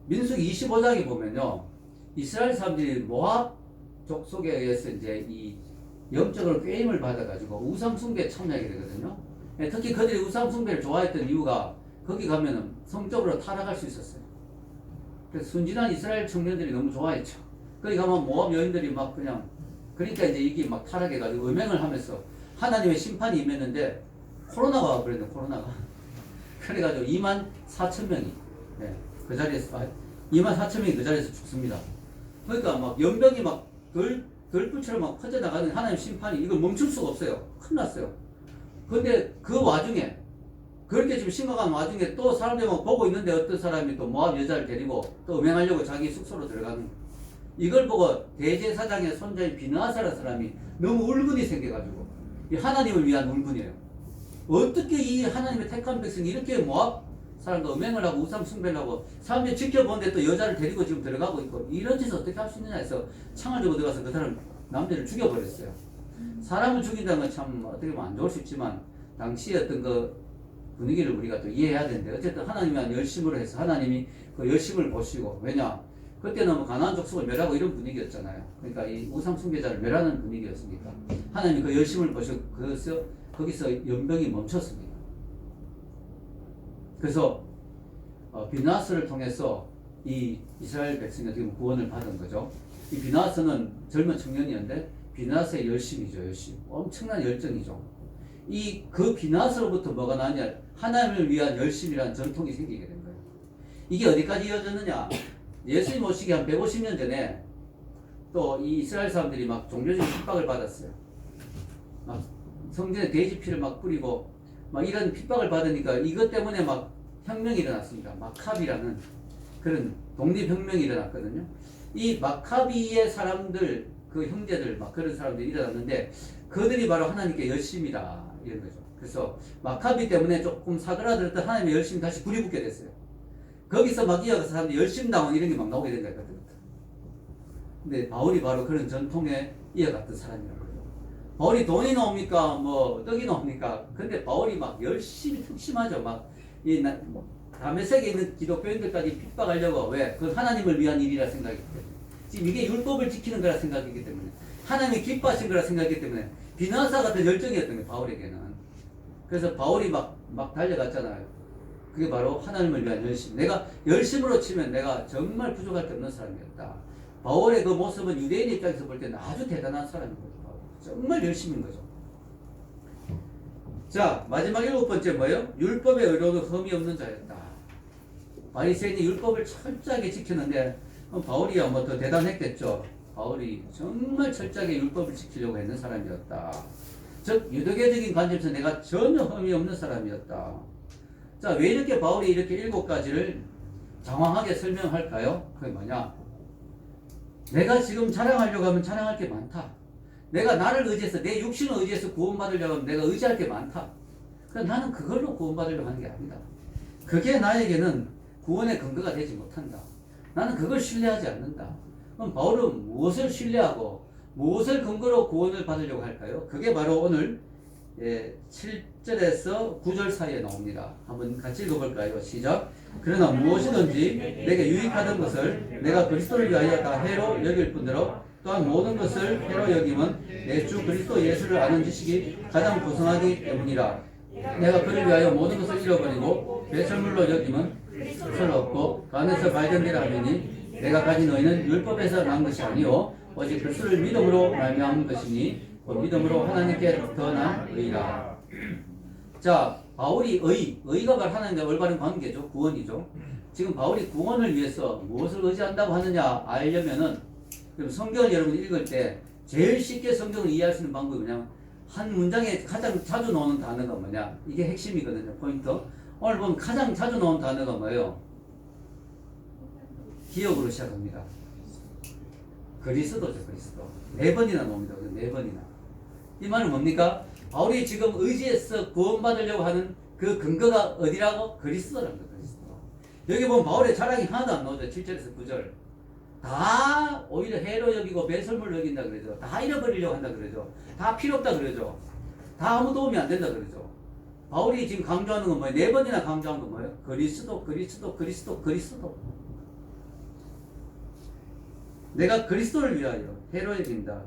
민수기 25장에 보면요. 이스라엘 사람들이 모압 족속에 의해서 이제 이 영적으로 꾀임을 받아가지고 우상숭배에 참여하게 되거든요. 특히 그들이 우상숭배를 좋아했던 이유가 거기 가면은 성적으로 타락할 수 있었어요. 그래서 순진한 이스라엘 청년들이 너무 좋아했죠. 거기 가면 모압 여인들이 막 그냥 그러니까 이제 이게 막 타락해가지고 음행을 하면서 하나님의 심판이 임했는데 코로나가 와버렸네. 코로나가. 그래가지고 24,000명이 그 자리에서 24,000명이 그 자리에서 죽습니다. 그러니까 막 연병이 막 들불처럼 막 퍼져나가는 하나님 심판이 이걸 멈출 수가 없어요. 큰일 났어요. 근데 그 와중에 그렇게 지금 심각한 와중에 또 사람들이 막 보고 있는데 어떤 사람이 또 모압 여자를 데리고 또 음행하려고 자기 숙소로 들어가는 거예요. 이걸 보고 대제사장의 손자인 비느하스라는 사람이 너무 울분이 생겨가지고 이 하나님을 위한 울분이에요. 어떻게 이 하나님의 택한 백성이 이렇게 모압 사람도 음행을 하고 우상 숭배를 하고 사람들이 지켜보는데 또 여자를 데리고 지금 들어가고 있고 이런 짓을 어떻게 할 수 있느냐 해서 창을 들고 들어가서 그 사람 남자를 죽여버렸어요. 사람을 죽인다는 건 참 어떻게 보면 안 좋을 수 있지만 당시의 어떤 그 분위기를 우리가 또 이해해야 되는데 어쨌든 하나님의 열심으로 해서 하나님이 그 열심을 보시고 왜냐 그때는 뭐 가나안 족속을 멸하고 이런 분위기였잖아요. 그러니까 이 우상 숭배자를 멸하는 분위기였으니까 하나님이 그 열심을 보시고 거기서 연병이 멈췄습니다. 그래서 비느하스를 통해서 이 이스라엘 백성이 어떻게 보면 구원을 받은 거죠. 이 비느하스는 젊은 청년이었는데 비느하스의 열심이죠. 열심. 엄청난 열정이죠. 그 비느하스로부터 뭐가 나냐? 하나님을 위한 열심이라는 전통이 생기게 된 거예요. 이게 어디까지 이어졌느냐? 예수님 오시기 한 150년 전에 또 이 이스라엘 사람들이 막 종교적인 핍박을 받았어요. 막 성전에 돼지 피를 막 뿌리고 막 이런 핍박을 받으니까 이것 때문에 막 혁명이 일어났습니다. 마카비라는 그런 독립혁명이 일어났거든요. 이 마카비의 사람들, 그 형제들, 막 그런 사람들이 일어났는데 그들이 바로 하나님께 열심이다. 이런 거죠. 그래서 마카비 때문에 조금 사그라들었던 하나님의 열심이 다시 불이 붙게 됐어요. 거기서 막 이어가서 사람들이 열심당원 이런 게 막 나오게 된 거예요. 근데 바울이 바로 그런 전통에 이어갔던 사람이라고 그래요. 바울이 돈이 나옵니까? 뭐 떡이 나옵니까? 근데 바울이 막 열심히 특심하죠. 막 다메섹에 있는 기독교인들까지 핍박하려고 왜? 그건 하나님을 위한 일이라 생각했기 때문에 지금 이게 율법을 지키는 거라 생각했기 때문에 하나님이 기뻐하신 거라 생각했기 때문에 비느하스 같은 열정이었던 거예요. 바울에게는. 그래서 바울이 막 달려갔잖아요. 그게 바로 하나님을 위한 열심. 내가 열심으로 치면 내가 정말 부족할 게 없는 사람이었다. 바울의 그 모습은 유대인 입장에서 볼 때는 아주 대단한 사람인 거죠. 정말 열심인 거죠. 자, 마지막 7번째 뭐예요? 율법의 의로도 흠이 없는 자였다. 바리새인이 율법을 철저하게 지켰는데 바울이야 뭐 더 대단했겠죠. 바울이 정말 철저하게 율법을 지키려고 했는 사람이었다. 즉 유대교적인 관점에서 내가 전혀 흠이 없는 사람이었다. 자, 왜 이렇게 바울이 이렇게 7가지를 장황하게 설명할까요? 그게 뭐냐? 내가 지금 자랑하려고 하면 자랑할 게 많다. 내가 나를 의지해서 내 육신을 의지해서 구원받으려고 하면 내가 의지할 게 많다. 그러니까 나는 그걸로 구원받으려고 하는 게 아니다. 그게 나에게는 구원의 근거가 되지 못한다. 나는 그걸 신뢰하지 않는다. 그럼 바울은 무엇을 신뢰하고 무엇을 근거로 구원을 받으려고 할까요? 그게 바로 오늘 7절 10절에서 9절 사이에 나옵니다. 한번 같이 읽어볼까요? 시작. 그러나 무엇이든지 내게 유익하던 것을 내가 그리스도를 위하여 다 해로 여길 뿐더러 또한 모든 것을 해로 여김은 내 주 그리스도 예수를 아는 지식이 가장 고상하기 때문이라. 내가 그를 위하여 모든 것을 잃어버리고 배설물로 여김은 그리스도를 얻고 그 안에서 발견되라 하니 내가 가진 의는 율법에서 난 것이 아니요 오직 그리스도를 믿음으로 말미암은 것이니 그 믿음으로 하나님께 더난 의라. 자, 바울이 의가 바로 하나님과 올바른 관계죠. 구원이죠. 지금 바울이 구원을 위해서 무엇을 의지한다고 하느냐 알려면은, 그럼 성경을 여러분 읽을 때 제일 쉽게 성경을 이해할 수 있는 방법이 뭐냐면 한 문장에 가장 자주 나오는 단어가 뭐냐, 이게 핵심이거든요. 포인트. 오늘 보면 가장 자주 나오는 단어가 뭐예요? 기억으로 시작합니다. 그리스도죠. 그리스도. 4번이나 나옵니다. 4번이나. 이 말은 뭡니까? 바울이 지금 의지해서 구원받으려고 하는 그 근거가 어디라고? 그리스도라는 거예요. 그리스도. 여기 보면 바울의 자랑이 하나도 안 나오죠. 7절에서 9절. 다 오히려 해로 여기고 배설물로 여긴다 그러죠. 다 잃어버리려고 한다 그러죠. 다 필요 없다 그러죠. 다 아무 도움이 안 된다 그러죠. 바울이 지금 강조하는 건 뭐예요? 4번이나 강조한 건 뭐예요? 그리스도, 그리스도, 그리스도, 그리스도. 내가 그리스도를 위하여 해로 여긴다.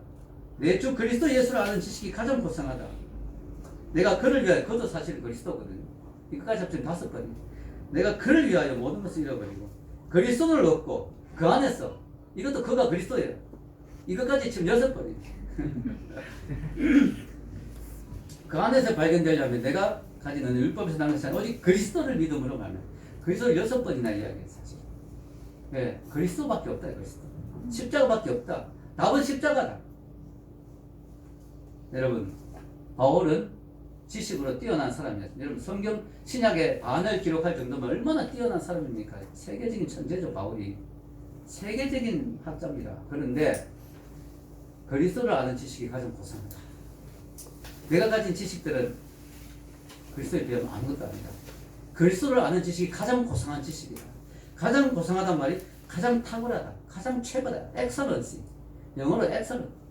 내 주 그리스도 예수를 아는 지식이 가장 고상하다. 내가 그를 위하여, 그것도 사실 그리스도거든요. 이것까지 합치면 5번이. 내가 그를 위하여 모든 것을 잃어버리고 그리스도를 얻고 그 안에서, 이것도 그가 그리스도예요. 이것까지 지금 6번이. 그 안에서 발견되려면 내가 가진 어느 율법에서 나는 것이 아니라 오직 그리스도를 믿음으로 말면, 그리스도를 6번이나 이야기해요. 사실. 네, 그리스도밖에 없다. 그리스도. 십자가밖에 없다. 답은 십자가다. 여러분, 바울은 지식으로 뛰어난 사람이었습니다. 여러분, 성경 신약의 반을 기록할 정도면 얼마나 뛰어난 사람입니까? 세계적인 천재죠. 바울이 세계적인 학자입니다. 그런데 그리스도를 아는 지식이 가장 고상하다. 내가 가진 지식들은 그리스도에 비하면 아무것도 아니다. 그리스도를 아는 지식이 가장 고상한 지식이다. 가장 고상하단 말이 가장 탁월하다, 가장 최고다, 엑설런시. 영어로 엑설런.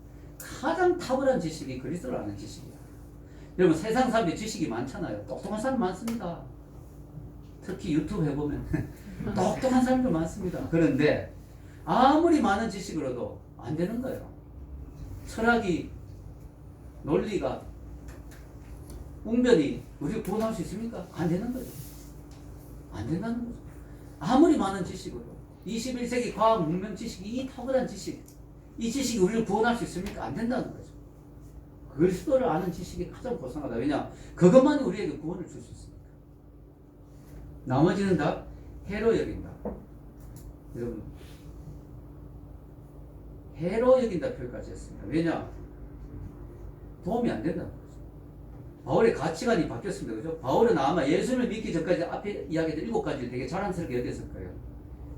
가장 탁월한 지식이 그리스도를 아는 지식이야. 여러분, 세상 사람들이 지식이 많잖아요. 똑똑한 사람 많습니다. 특히 유튜브 해보면 똑똑한 사람들 많습니다. 그런데 아무리 많은 지식으로도 안 되는 거예요. 철학이, 논리가, 웅변이 우리를 구원할 수 있습니까? 안 되는 거죠. 안 된다는 거죠. 아무리 많은 지식으로 21세기 과학 문명 지식이, 이 탁월한 지식, 이 지식이 우리를 구원할 수 있습니까? 안 된다는 거죠. 그리스도를 아는 지식이 가장 고상하다. 왜냐? 그것만이 우리에게 구원을 줄 수 있습니다. 나머지는 다 해로 여긴다. 여러분, 해로 여긴다 표현까지 했습니다. 왜냐? 도움이 안 된다는 거죠. 바울의 가치관이 바뀌었습니다. 그죠? 바울은 아마 예수를 믿기 전까지 앞에 이야기했던 7가지를 되게 자랑스럽게 여겼을 거예요.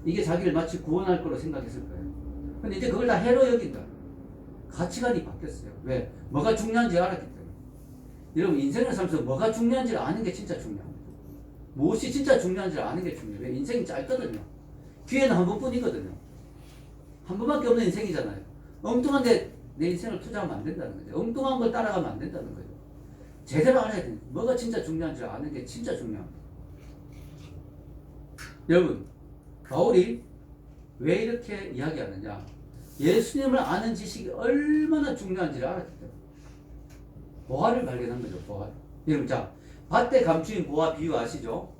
이게 자기를 마치 구원할 거로 생각했을 거예요. 근데 이제 그걸 다 해로 여긴다. 가치관이 바뀌었어요. 왜? 뭐가 중요한지 알았기 때문에. 여러분, 인생을 살면서 뭐가 중요한지를 아는 게 진짜 중요합니다. 무엇이 진짜 중요한지를 아는 게 중요해요. 왜? 인생이 짧거든요. 기회는 한 번뿐이거든요. 한 번밖에 없는 인생이잖아요. 엉뚱한데 내 인생을 투자하면 안 된다는 거죠. 엉뚱한 걸 따라가면 안 된다는 거죠. 제대로 알아야 돼요. 뭐가 진짜 중요한지를 아는 게 진짜 중요합니다. 여러분, 바울이 왜 이렇게 이야기하느냐? 예수님을 아는 지식이 얼마나 중요한지를 알았기 때문에. 보화를 발견한 거죠. 보화. 여러분, 자, 밭에 감추인 보화 비유 아시죠?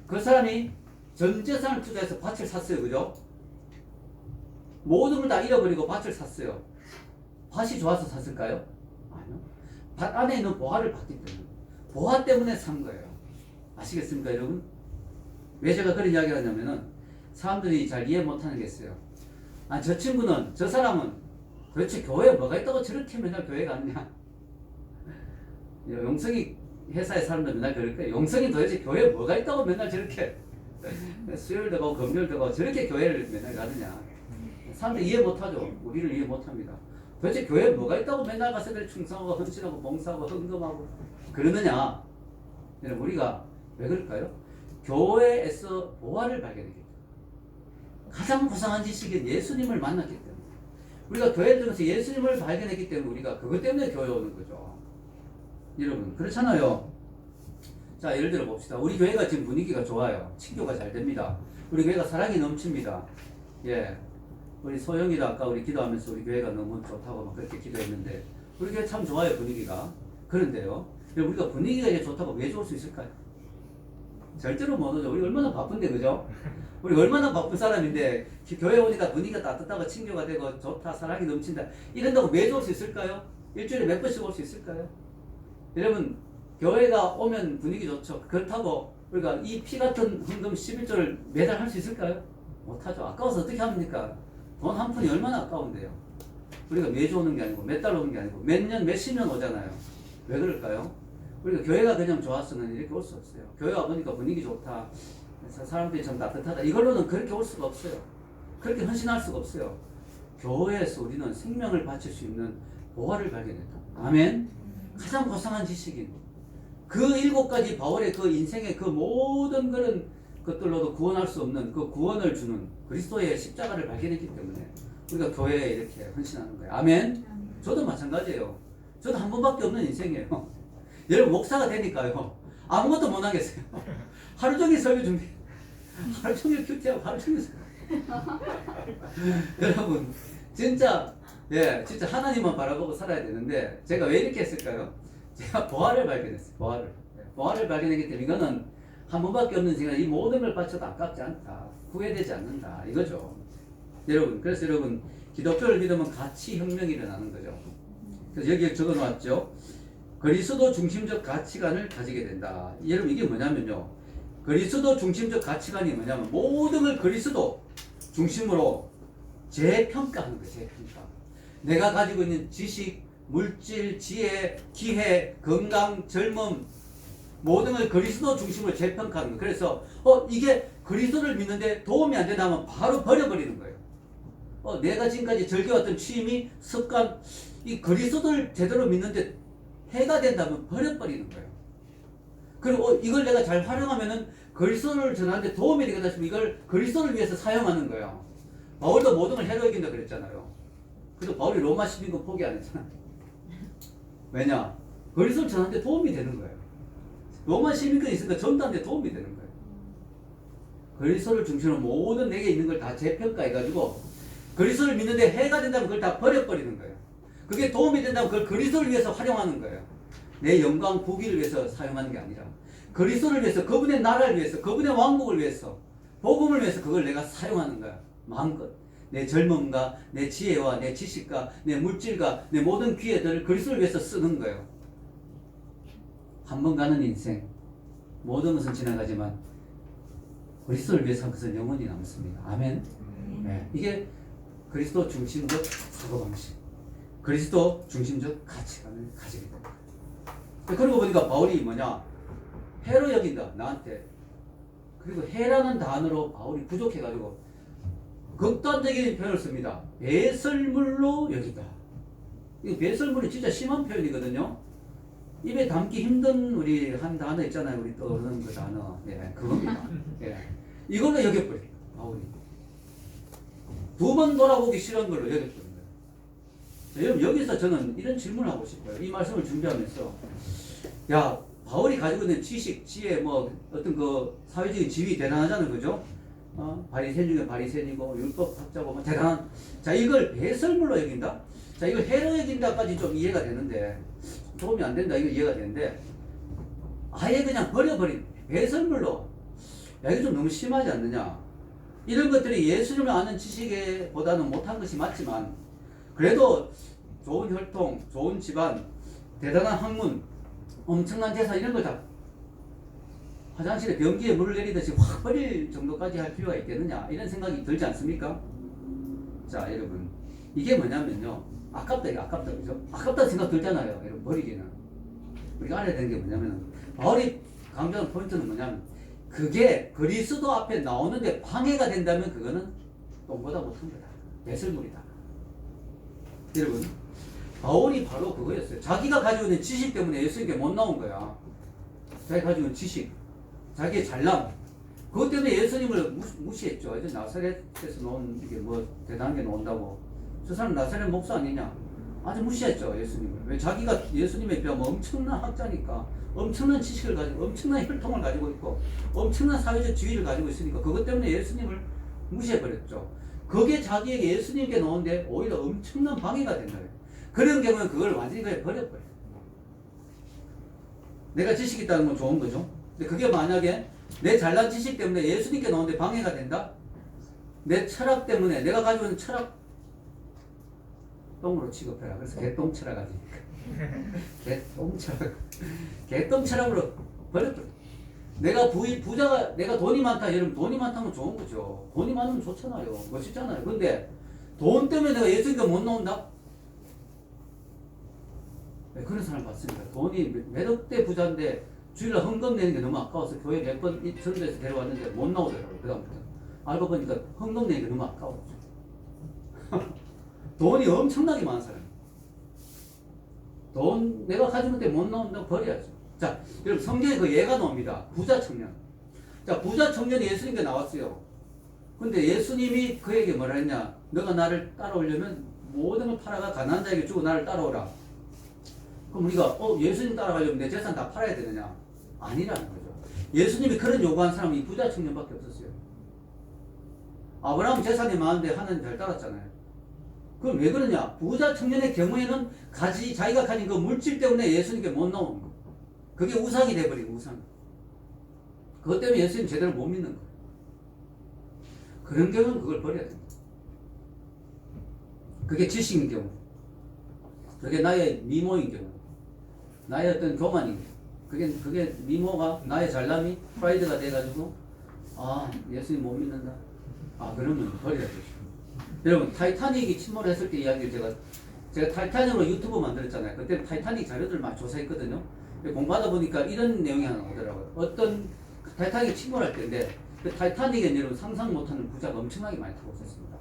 그 사람이 전 재산을 투자해서 밭을 샀어요. 그죠? 모든 걸 다 잃어버리고 밭을 샀어요. 밭이 좋아서 샀을까요? 아니요. 밭 안에 있는 보화를 봤기 때문에. 보화 때문에 산 거예요. 아시겠습니까, 여러분? 왜 제가 그런 이야기를 하냐면은 사람들이 잘 이해 못하는 게 있어요. 아, 저 친구는, 저 사람은 도대체 교회에 뭐가 있다고 저렇게 맨날 교회 가느냐? 용성이 회사의 사람들 맨날 그럴 거예요. 용성이 도대체 교회에 뭐가 있다고 맨날 저렇게 수요일도 가고 금요일도 가고 저렇게 교회를 맨날 가느냐? 사람들 이해 못하죠. 우리를 이해 못합니다. 도대체 교회에 뭐가 있다고 맨날 가서 충성하고 헌신하고 봉사하고 헌금하고 그러느냐? 우리가 왜 그럴까요? 교회에서 보화를 발견했기 때문에. 가장 고상한 지식은 예수님을 만났기 때문에. 우리가 교회를 들면서 예수님을 발견했기 때문에 우리가 그것 때문에 교회 오는 거죠. 여러분, 그렇잖아요. 자, 예를 들어 봅시다. 우리 교회가 지금 분위기가 좋아요. 친교가 잘 됩니다. 우리 교회가 사랑이 넘칩니다. 예. 우리 소영이도 아까 우리 기도하면서 우리 교회가 너무 좋다고 막 그렇게 기도했는데, 우리 교회 참 좋아요, 분위기가. 그런데요, 우리가 분위기가 이제 좋다고 왜 좋을 수 있을까요? 절대로 못 오죠. 우리 얼마나 바쁜데, 그죠? 우리 얼마나 바쁜 사람인데, 교회 오니까 분위기가 따뜻하고 친교가 되고 좋다, 사랑이 넘친다. 이런다고 매주 올 수 있을까요? 일주일에 몇 번씩 올 수 있을까요? 여러분, 교회가 오면 분위기 좋죠. 그렇다고 우리가 이 피 같은 헌금 11조를 매달 할 수 있을까요? 못하죠. 아까워서 어떻게 합니까? 돈 한 푼이 얼마나 아까운데요. 우리가 매주 오는 게 아니고 몇 달 오는 게 아니고 몇 년, 몇십 년 오잖아요. 왜 그럴까요? 우리가 교회가 그냥 좋았으면 이렇게 올 수 없어요. 교회 와보니까 분위기 좋다, 사람들이 참 따뜻하다, 이걸로는 그렇게 올 수가 없어요. 그렇게 헌신할 수가 없어요. 교회에서 우리는 생명을 바칠 수 있는 보화를 발견했다. 아멘. 가장 고상한 지식인 그 7가지 바울의 그 인생의 그 모든 그런 것들로도 구원할 수 없는 그 구원을 주는 그리스도의 십자가를 발견했기 때문에 우리가 교회에 이렇게 헌신하는 거예요. 아멘. 저도 마찬가지예요. 저도 한 번밖에 없는 인생이에요. 여러분, 목사가 되니까요, 아무것도 못 하겠어요. 하루 종일 설교 준비, 하루 종일 큐티하고 하루 종일 여러분, 진짜 진짜 하나님만 바라보고 살아야 되는데, 제가 왜 이렇게 했을까요? 제가 보화를 발견했어요. 보화를 발견했기 때문에 이거는 한 번밖에 없는 시간, 이 모든 걸 바쳐도 아깝지 않다, 후회되지 않는다, 이거죠. 여러분, 그래서 여러분, 기독교를 믿으면 가치 혁명이 일어나는 거죠. 그래서 여기에 적어 놓았죠. 그리스도 중심적 가치관을 가지게 된다. 여러분, 이게 뭐냐면요, 그리스도 중심적 가치관이 뭐냐면 모든 걸 그리스도 중심으로 재평가하는 거예요. 재평가. 내가 가지고 있는 지식, 물질, 지혜, 기회, 건강, 젊음, 모든 걸 그리스도 중심으로 재평가하는 거예요. 그래서 이게 그리스도를 믿는데 도움이 안 된다면 바로 버려버리는 거예요. 내가 지금까지 즐겨왔던 취미, 습관, 이 그리스도를 제대로 믿는데 해가 된다면 버려버리는 거예요. 그리고 이걸 내가 잘 활용하면은 그리스도를 전하는데 도움이 되겠다 싶으면 이걸 그리스도를 위해서 사용하는 거예요. 바울도 모든 걸 해로 여긴다 그랬잖아요. 그래도 바울이 로마 시민권 포기 안 했잖아요. 왜냐? 그리스도를 전하는데 도움이 되는 거예요. 로마 시민권이 있으니까 전도하는데 도움이 되는 거예요. 그리스도를 중심으로 모든 내게 있는 걸 다 재평가해가지고 그리스도를 믿는데 해가 된다면 그걸 다 버려버리는 거예요. 그게 도움이 된다면 그걸 그리스도를 위해서 활용하는 거예요. 내 영광, 부귀를 위해서 사용하는 게 아니라 그리스도를 위해서, 그분의 나라를 위해서, 그분의 왕국을 위해서, 복음을 위해서 그걸 내가 사용하는 거야. 마음껏. 내 젊음과 내 지혜와 내 지식과 내 물질과 내 모든 기회들을 그리스도를 위해서 쓰는 거예요. 한 번 가는 인생, 모든 것은 지나가지만 그리스도를 위해서 한 것은 영원히 남습니다. 아멘. 네. 이게 그리스도 중심적 사고방식, 그리스도 중심적 가치관을 가지게 됩니다. 그러고 보니까 바울이 뭐냐, 해로 여긴다 나한테. 그리고 해라는 단어로 바울이 부족해가지고 극단적인 표현을 씁니다. 배설물로 여긴다. 이 배설물이 진짜 심한 표현이거든요. 입에 담기 힘든 우리 한 단어 있잖아요. 우리 떠오르는 그 단어. 그겁니다. 이걸로 여겨버려요. 바울이. 2번 돌아보기 싫은 걸로 여겨버린 거예요. 여러분, 여기서 저는 이런 질문을 하고 싶어요. 이 말씀을 준비하면서, 야, 바울이 가지고 있는 지식, 지혜, 뭐 어떤 그 사회적인 지위 대단하잖아요, 그죠? 바리새인 중에 바리새인이고 율법학자고 뭐 대단한. 자, 이걸 배설물로 여긴다. 자, 이걸 해로 여긴다까지 좀 이해가 되는데, 도움이 안 된다, 이거 이해가 되는데, 아예 그냥 버려버린 배설물로. 야, 이거 좀 너무 심하지 않느냐? 이런 것들이 예수님을 아는 지식보다는 못한 것이 맞지만, 그래도 좋은 혈통, 좋은 집안, 대단한 학문, 엄청난 재산, 이런 걸 다 화장실에 변기에 물을 내리듯이 확 버릴 정도까지 할 필요가 있겠느냐, 이런 생각이 들지 않습니까? 자, 여러분, 이게 뭐냐면요, 아깝다, 이거 아깝다, 그죠? 아깝다는 생각 들잖아요, 여러분. 버리기는. 우리가 알아야 되는 게 뭐냐면, 바울이 강조하는 포인트는 뭐냐면, 그게 그리스도 앞에 나오는데 방해가 된다면 그거는 똥보다 못한 거다, 배설물이다. 여러분, 바울이 바로 그거였어요. 자기가 가지고 있는 지식 때문에 예수님께 못 나온 거야. 자기가 가지고 있는 지식, 자기의 잘남, 그것 때문에 예수님을 무시했죠. 이제 나사렛에서 나온 이게 뭐 대단한 게 나온다고. 저 사람 나사렛 목사 아니냐? 아주 무시했죠, 예수님을. 왜? 자기가 예수님에 비하면 엄청난 학자니까, 엄청난 지식을 가지고 엄청난 혈통을 가지고 있고 엄청난 사회적 지위를 가지고 있으니까 그것 때문에 예수님을 무시해버렸죠. 그게 자기에게 예수님께 나오는데 오히려 엄청난 방해가 된 거예요. 그런 경우는 그걸 완전히 그냥 버려버려요. 내가 지식이 있다는 건 좋은 거죠. 근데 그게 만약에 내 잘난 지식 때문에 예수님께 나오는데 방해가 된다? 내 철학 때문에 내가 가지고 있는 철학 똥으로 취급해라. 그래서 개똥 철학하니까. 개똥 철학. 개똥 철학으로 버렸거든. 내가 부자가, 내가 돈이 많다. 여러분, 돈이 많다면 좋은 거죠. 돈이 많으면 좋잖아요. 멋있잖아요. 근데 돈 때문에 내가 예수님께 못 나온다? 네, 그런 사람 봤습니다. 돈이 몇억대 부자인데 주일날 헌금 내는 게 너무 아까워서 교회 몇 번 전도해서 데려왔는데 못 나오더라고요. 그다음부터. 알고 보니까 헌금 내는 게 너무 아까웠죠. 돈이 엄청나게 많은 사람. 돈 내가 가지고 있는데 못 나온다고 버려야죠. 자, 여러분 성경에 그 예가 나옵니다. 부자 청년. 자, 부자 청년이 예수님께 나왔어요. 근데 예수님이 그에게 뭐라 했냐? 너가 나를 따라오려면 모든 걸 팔아가 가난한 자에게 주고 나를 따라오라. 그럼 우리가 예수님 따라가려면 내 재산 다 팔아야 되느냐? 아니라는 거죠. 예수님이 그런 요구한 사람이 이 부자 청년밖에 없었어요. 아브라함 재산이 많은데 하나님 잘 따랐잖아요. 그럼 왜 그러냐? 부자 청년의 경우에는 자기가 가진 그 물질 때문에 예수님께 못 나오는 거. 그게 우상이 돼버리고 우상. 그것 때문에 예수님 제대로 못 믿는 거예요. 그런 경우는 그걸 버려야 됩니다. 그게 지식인 경우. 그게 나의 미모인 경우. 나의 어떤 교만인 경우. 그게 미모가 나의 잘남이 프라이드가 돼가지고 예수님 못 믿는다. 그러면 버려야 되죠. 여러분 타이타닉이 침몰했을 때 이야기를 제가 타이타닉으로 유튜브 만들었잖아요. 그때 타이타닉 자료들 많이 조사했거든요. 공부하다 보니까 이런 내용이 하나 나오더라고요. 어떤 타이타닉이 침몰할 때인데 그 타이타닉에 여러분 상상 못하는 부자가 엄청나게 많이 타고 있었습니다.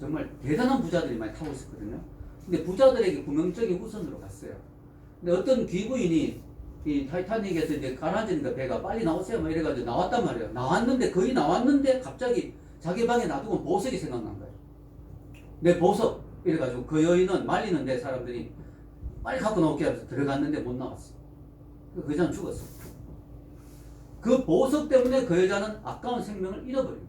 정말 대단한 부자들이 많이 타고 있었거든요. 근데 부자들에게 구명정이 우선으로 갔어요. 근데 어떤 귀부인이 이 타이타닉에서 이제 가라앉으니까 배가 빨리 나오세요 막 이래가지고 나왔단 말이에요. 거의 나왔는데 갑자기 자기 방에 놔두고 보석이 생각난 거예요. 내 보석 이래가지고 그 여인은 말리는데 사람들이 빨리 갖고 나올게 하면서 들어갔는데 못 나왔어. 그 여자는 죽었어. 그 보석 때문에 그 여자는 아까운 생명을 잃어버린 거예요.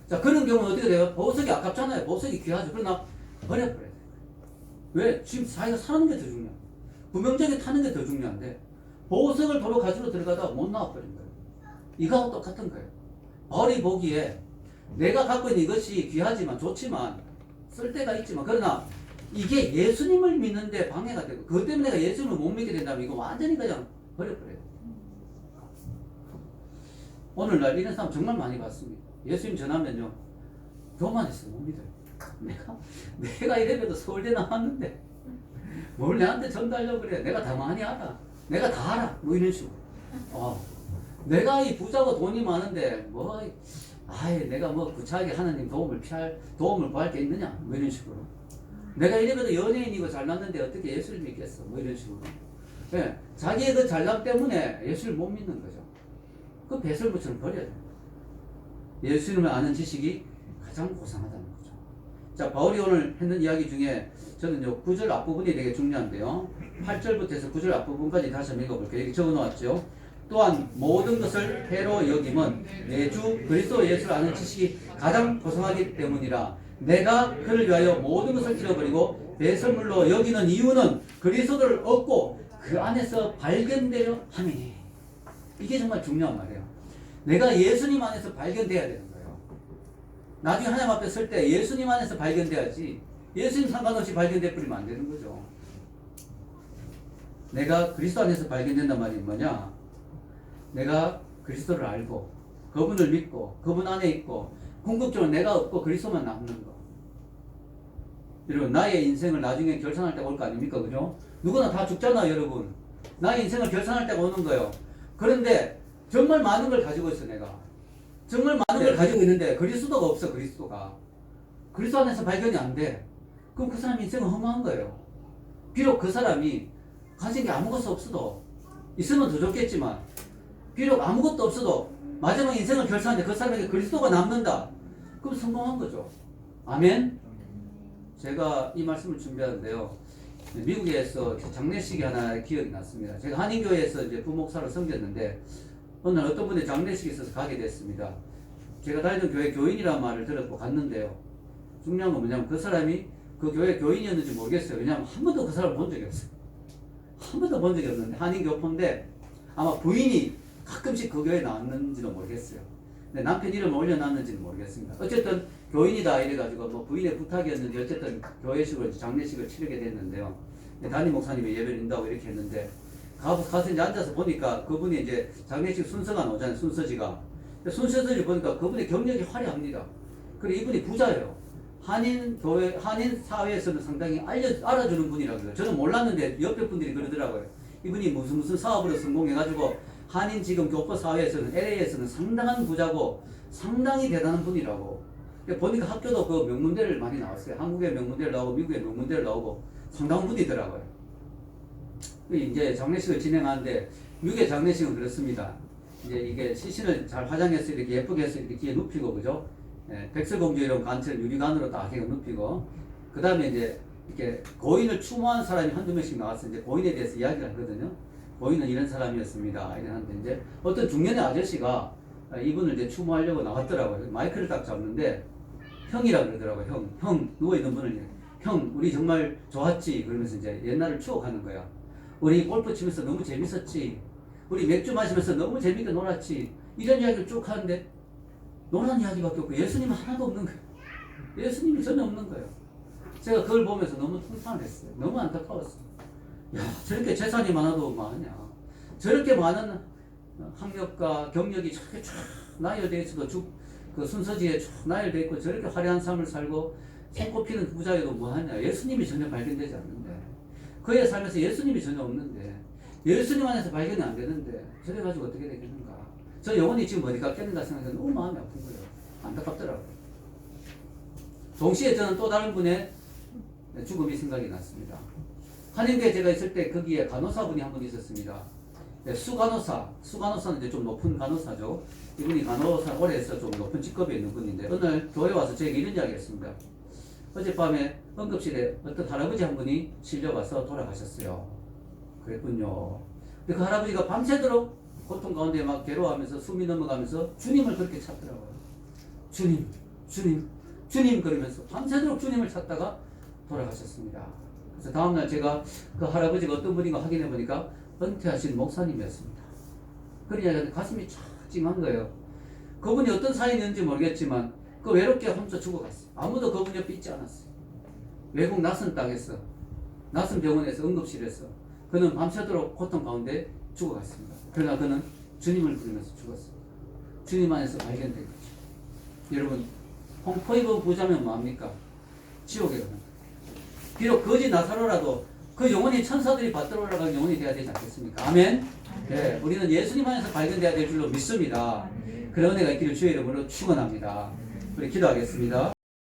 자, 그런 경우는 어떻게 돼요? 보석이 아깝잖아요. 보석이 귀하죠. 그러나 버려버려야 돼요. 왜? 지금 자기가 사는 게 더 중요해. 구명정에 타는 게 더 중요한데 보석을 도로 가지러 들어가다가 못 나와버린 거예요. 이거하고 똑같은 거예요. 바울이 보기에 내가 갖고 있는 이것이 귀하지만 좋지만 쓸 데가 있지만 그러나 이게 예수님을 믿는데 방해가 되고 그것 때문에 내가 예수님을 못 믿게 된다면 이거 완전히 그냥 버려버려요. 오늘날 이런 사람 정말 많이 봤습니다. 예수님 전하면요 교만해서 못 믿어요. 내가 이래봬도 서울대 나왔는데 뭘 내한테 전달하려고 그래. 내가 다 많이 알아. 내가 다 알아. 뭐 이런 식으로. 내가 이 부자고 돈이 많은데 내가 뭐 구차하게 하나님 도움을 구할 게 있느냐? 뭐 이런 식으로. 내가 이래봬도 연예인이고 잘났는데 어떻게 예수를 믿겠어? 뭐 이런 식으로. 네, 자기의 그 잘남 때문에 예수를 못 믿는 거죠. 그 배설물처럼 버려야 돼요. 예수님을 아는 지식이 가장 고상하다는 거죠. 자, 바울이 오늘 했는 이야기 중에 저는 9절 앞부분이 되게 중요한데요. 8절부터 해서 9절 앞부분까지 다시 한번 읽어볼게요. 여기 적어 놓았죠. 또한 모든 것을 해로 여김은 내 주 그리스도 예수를 아는 지식이 가장 고상하기 때문이라. 내가 그를 위하여 모든 것을 잃어버리고 배설물로 여기는 이유는 그리스도를 얻고 그 안에서 발견되려 함이니. 이게 정말 중요한 말이에요. 내가 예수님 안에서 발견돼야 되는 거예요. 나중에 하나님 앞에 설 때 예수님 안에서 발견돼야지 예수님 상관없이 발견돼 버리면 안 되는 거죠. 내가 그리스도 안에서 발견된단 말이 뭐냐? 내가 그리스도를 알고 그분을 믿고 그분 안에 있고 궁극적으로 내가 없고 그리스도만 남는 거. 여러분 나의 인생을 나중에 결산할 때가 올 거 아닙니까? 그죠? 누구나 다 죽잖아 여러분. 나의 인생을 결산할 때가 오는 거예요. 그런데 정말 많은 걸 가지고 있어 내가. 정말 많은 걸 가지고 있는데 그리스도가 없어. 그리스도 안에서 발견이 안 돼. 그럼 그 사람 인생은 허무한 거예요. 비록 그 사람이 가진 게 아무것도 없어도 있으면 더 좋겠지만 비록 아무것도 없어도 마지막 인생을 결산하는데 그 사람에게 그리스도가 남는다. 그럼 성공한 거죠. 아멘? 제가 이 말씀을 준비하는데요. 미국에서 장례식이 하나 기억이 났습니다. 제가 한인교회에서 이제 부목사로 섬겼는데 어느 날 어떤 분의 장례식이 있어서 가게 됐습니다. 제가 다니던 교회 교인이라는 말을 들었고 갔는데요. 중요한 건 뭐냐면 그 사람이 그 교회 교인이었는지 모르겠어요. 왜냐하면 한 번도 그 사람을 본 적이 없어요. 한 번도 본 적이 없는데 한인교포인데 아마 부인이 가끔씩 그 교회에 나왔는지도 모르겠어요. 근데 남편 이름을 올려놨는지는 모르겠습니다. 어쨌든 교인이다 이래가지고 뭐 부인의 부탁이었는지 어쨌든 교회식으로 장례식을 치르게 됐는데요. 담임 목사님이 예배를 인다고 이렇게 했는데 가서 이제 앉아서 보니까 그분이 이제 장례식 순서가 나오잖아요. 순서지가. 순서지를 보니까 그분의 경력이 화려합니다. 그리고 이분이 부자예요. 한인 사회에서는 상당히 알아주는 분이라고요. 저는 몰랐는데 옆에 분들이 그러더라고요. 이분이 무슨 사업으로 성공해가지고 한인 지금 교포 사회에서는 LA에서는 상당한 부자고 상당히 대단한 분이라고. 보니까 학교도 그 명문대를 많이 나왔어요. 한국의 명문대를 나오고 미국의 명문대를 나오고 상당한 분이더라고요. 이제 장례식을 진행하는데 미국의 장례식은 그렇습니다. 이제 이게 시신을 잘 화장해서 이렇게 예쁘게 해서 이렇게 뒤에 눕히고 그죠? 백설공주 이런 관처럼 유리관으로 딱 이렇게 눕히고 그 다음에 이제 이렇게 고인을 추모한 사람이 한두 명씩 나와서 이제 고인에 대해서 이야기를 하거든요. 고인은 이런 사람이었습니다. 이러는데 이제 어떤 중년의 아저씨가 이분을 이제 추모하려고 나왔더라고요. 마이크를 딱 잡는데 형이라 그러더라고요. 형 누워있는 분을 형 우리 정말 좋았지 그러면서 이제 옛날을 추억하는 거야. 우리 골프 치면서 너무 재밌었지. 우리 맥주 마시면서 너무 재밌게 놀았지. 이런 이야기를 쭉 하는데 노란 이야기밖에 없고 예수님은 하나도 없는 거예요. 예수님이 전혀 없는 거예요. 제가 그걸 보면서 너무 통탄했어요. 너무 안타까웠어요. 야, 저렇게 재산이 많아도 뭐하냐. 저렇게 많은 학력과 경력이 저렇게 쫙 나열되어 있어도 그 순서지에 쫙 나열되어 있고 저렇게 화려한 삶을 살고 손꼽히는 부자여도 뭐하냐. 예수님이 전혀 발견되지 않는데 그의 삶에서 예수님이 전혀 없는데 예수님 안에서 발견이 안 되는데 저래가지고 어떻게 되겠는가. 저 영혼이 지금 어디 갔겠는가 생각해서 너무 마음이 아픈 거예요. 안타깝더라고요. 동시에 저는 또 다른 분의 죽음이 생각이 났습니다. 한인교에 제가 있을 때 거기에 간호사분이 한 분 있었습니다. 수간호사는 이제 좀 높은 간호사죠. 이분이 간호사 오래 해서 좀 높은 직급에 있는 분인데 오늘 교회 와서 저에게 이런 이야기 했습니다. 어젯밤에 응급실에 어떤 할아버지 한 분이 실려와서 돌아가셨어요. 그랬군요. 근데 그 할아버지가 밤새도록 고통 가운데 막 괴로워하면서 숨이 넘어가면서 주님을 그렇게 찾더라고요. 주님 그러면서 밤새도록 주님을 찾다가 돌아가셨습니다. 그래서 다음날 제가 그 할아버지가 어떤 분인가 확인해 보니까 은퇴하신 목사님이었습니다. 그러니까 가슴이 쫙 찡한 거예요. 그분이 어떤 사연이었는지 모르겠지만 그 외롭게 혼자 죽어갔어요. 아무도 그분 옆에 있지 않았어요. 외국 낯선 땅에서 낯선 병원에서 응급실에서 그는 밤새도록 고통 가운데 죽어갔습니다. 그러나 그는 주님을 부르면서 죽었어요. 주님 안에서 발견된 거죠. 여러분 홍포 입은 부자면 뭐합니까? 지옥에 가는 거예요. 비록 거지 나사로라도 그 영혼이 천사들이 받들어 올라가는 영혼이 되어야 되지 않겠습니까? 아멘? 네, 우리는 예수님 안에서 발견되어야 될 줄로 믿습니다. 그런 은혜가 있기를 주의 이름으로 축원합니다. 우리 기도하겠습니다.